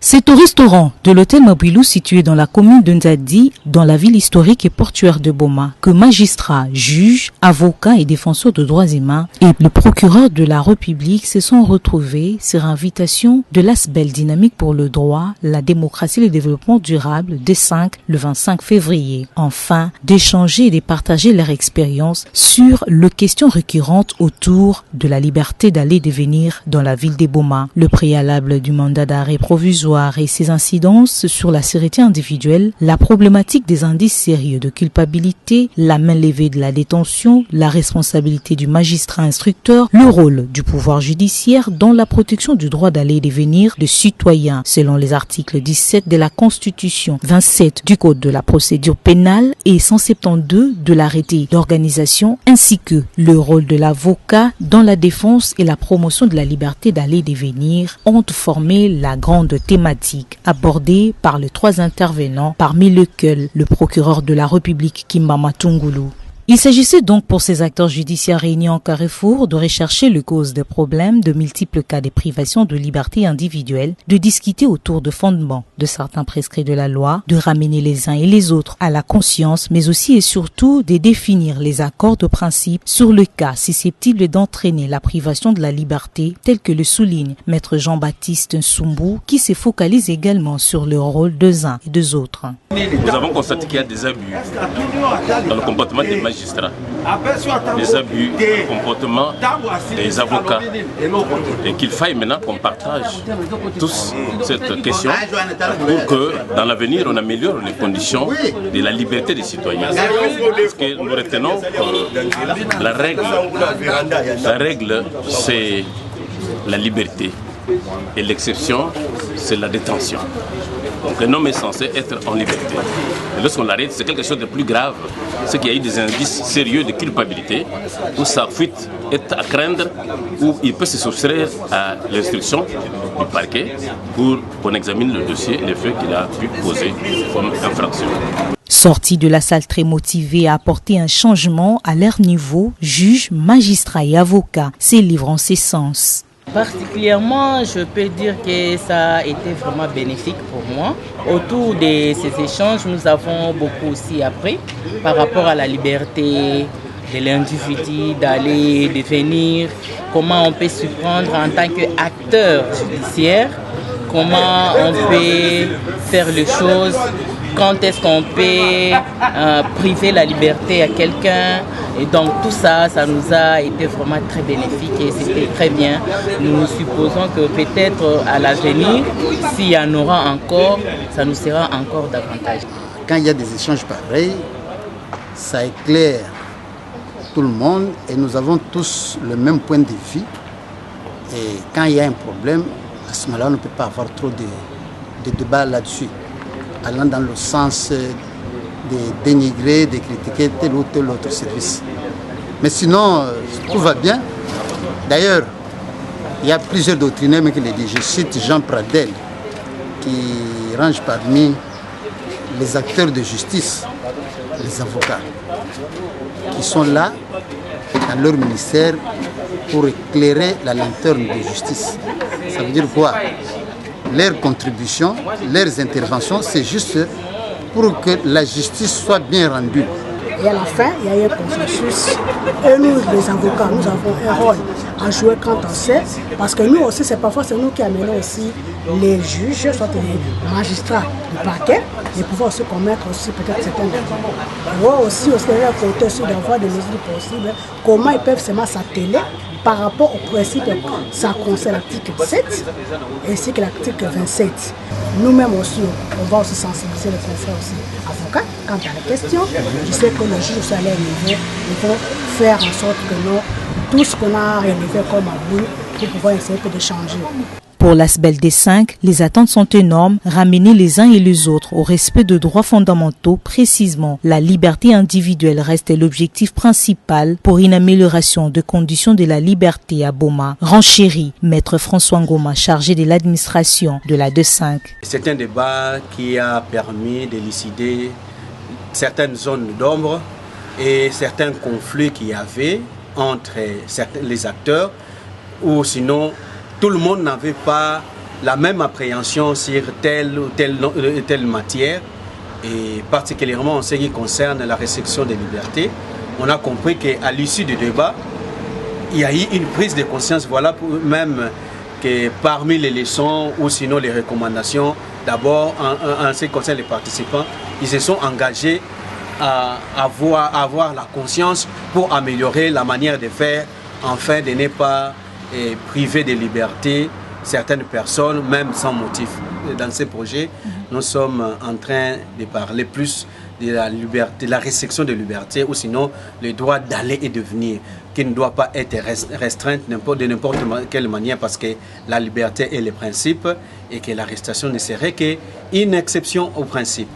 C'est au restaurant de l'hôtel Mobilou situé dans la commune de Nzadi, dans la ville historique et portuaire de Boma, que magistrats, juges, avocats et défenseurs de droits humains et le procureur de la République se sont retrouvés sur invitation de l'ASBEL Dynamique pour le droit, la démocratie et le développement durable D5 le 25 février, afin d'échanger et de partager leur expérience sur les questions récurrentes autour de la liberté d'aller et de venir dans la ville de Boma, le préalable du mandat d'arrêt provisoire et ses incidences sur la sécurité individuelle, la problématique des indices sérieux de culpabilité, la main levée de la détention, la responsabilité du magistrat instructeur, le rôle du pouvoir judiciaire dans la protection du droit d'aller et de venir des citoyens selon les articles 17 de la Constitution, 27 du Code de la procédure pénale et 172 de l'arrêté d'organisation, ainsi que le rôle de l'avocat dans la défense et la promotion de la liberté d'aller et de venir ont formé la grande thématique abordée par les trois intervenants, parmi lesquels le procureur de la République Kimba Matungulu. Il s'agissait donc pour ces acteurs judiciaires réunis en Carrefour de rechercher les causes des problèmes, de multiples cas de privation de liberté individuelle, de discuter autour de fondements de certains prescrits de la loi, de ramener les uns et les autres à la conscience, mais aussi et surtout de définir les accords de principe sur le cas susceptible d'entraîner la privation de la liberté, tel que le souligne Maître Jean-Baptiste Nsumbu, qui se focalise également sur le rôle des uns et des autres. Nous avons constaté qu'il y a des abus dans le comportement des magistrats, des abus dans le comportement des avocats, et qu'il faille maintenant qu'on partage tous cette question pour que dans l'avenir on améliore les conditions de la liberté des citoyens. Parce que nous retenons que la règle c'est la liberté et l'exception c'est la détention. Donc un homme est censé être en liberté. Et lorsqu'on l'arrête, c'est quelque chose de plus grave. C'est qu'il y a eu des indices sérieux de culpabilité, où sa fuite est à craindre, où il peut se soustraire à l'instruction du parquet pour qu'on examine le dossier et les faits qu'il a pu poser comme infraction. Sortis de la salle très motivés à apporter un changement à leur niveau, juges, magistrats et avocats se livrent en ce sens. Particulièrement, je peux dire que ça a été vraiment bénéfique pour moi. Autour de ces échanges, nous avons beaucoup aussi appris par rapport à la liberté de l'individu d'aller, de venir, comment on peut s'y prendre en tant qu'acteur judiciaire, comment on peut faire les choses, quand est-ce qu'on peut priver la liberté à quelqu'un. Et donc tout ça, ça nous a été vraiment très bénéfique et c'était très bien. Nous supposons que peut-être à l'avenir, s'il y en aura encore, ça nous sera encore davantage. Quand il y a des échanges pareils, ça éclaire tout le monde et nous avons tous le même point de vue. Et quand il y a un problème, à ce moment-là, on ne peut pas avoir trop de débats là-dessus, allant dans le sens de dénigrer, de critiquer tel ou tel autre service. Mais sinon, tout va bien. D'ailleurs, il y a plusieurs doctrinaires qui le disent. Je cite Jean Pradel, qui range parmi les acteurs de justice, les avocats, qui sont là dans leur ministère pour éclairer la lanterne de justice. Ça veut dire quoi? Leurs contributions, leurs interventions, c'est juste pour que la justice soit bien rendue. Et à la fin, il y a eu un consensus. Et nous, les avocats, nous avons un rôle à jouer quand on sait. Parce que nous aussi, c'est parfois nous qui amenons aussi les juges, soit les magistrats du parquet, et pouvoir aussi commettre aussi peut-être certains délits. Et voir aussi, côté aussi d'avoir des mesures possibles, comment ils peuvent seulement s'atteler par rapport au principe, ça concerne l'article 7 ainsi que l'article 27. Nous-mêmes aussi, on va aussi sensibiliser les confrères aussi avocats quant à la question. Je sais que les juges à leur niveau, ils vont faire en sorte que nous, tout ce qu'on a relevé comme abus, pour pouvoir essayer de changer. Pour l'ASBEL D5, les attentes sont énormes, ramener les uns et les autres au respect de droits fondamentaux. Précisément, la liberté individuelle reste l'objectif principal pour une amélioration des conditions de la liberté à Boma. Renchéri, Maître François Ngoma, chargé de l'administration de la D5. C'est un débat qui a permis d'élucider certaines zones d'ombre et certains conflits qu'il y avait entre les acteurs, ou sinon tout le monde n'avait pas la même appréhension sur telle ou telle matière, et particulièrement en ce qui concerne la restriction des libertés. On a compris qu'à l'issue du débat, il y a eu une prise de conscience, voilà, même que parmi les leçons ou sinon les recommandations, d'abord en ce qui concerne les participants, ils se sont engagés à avoir la conscience pour améliorer la manière de faire, afin de ne pas priver de liberté certaines personnes, même sans motif. Dans ces projets, nous sommes en train de parler plus de la liberté, de la restriction de liberté, ou sinon le droit d'aller et de venir, qui ne doit pas être restreinte de n'importe quelle manière, parce que la liberté est le principe et que l'arrestation ne serait qu'une exception au principe.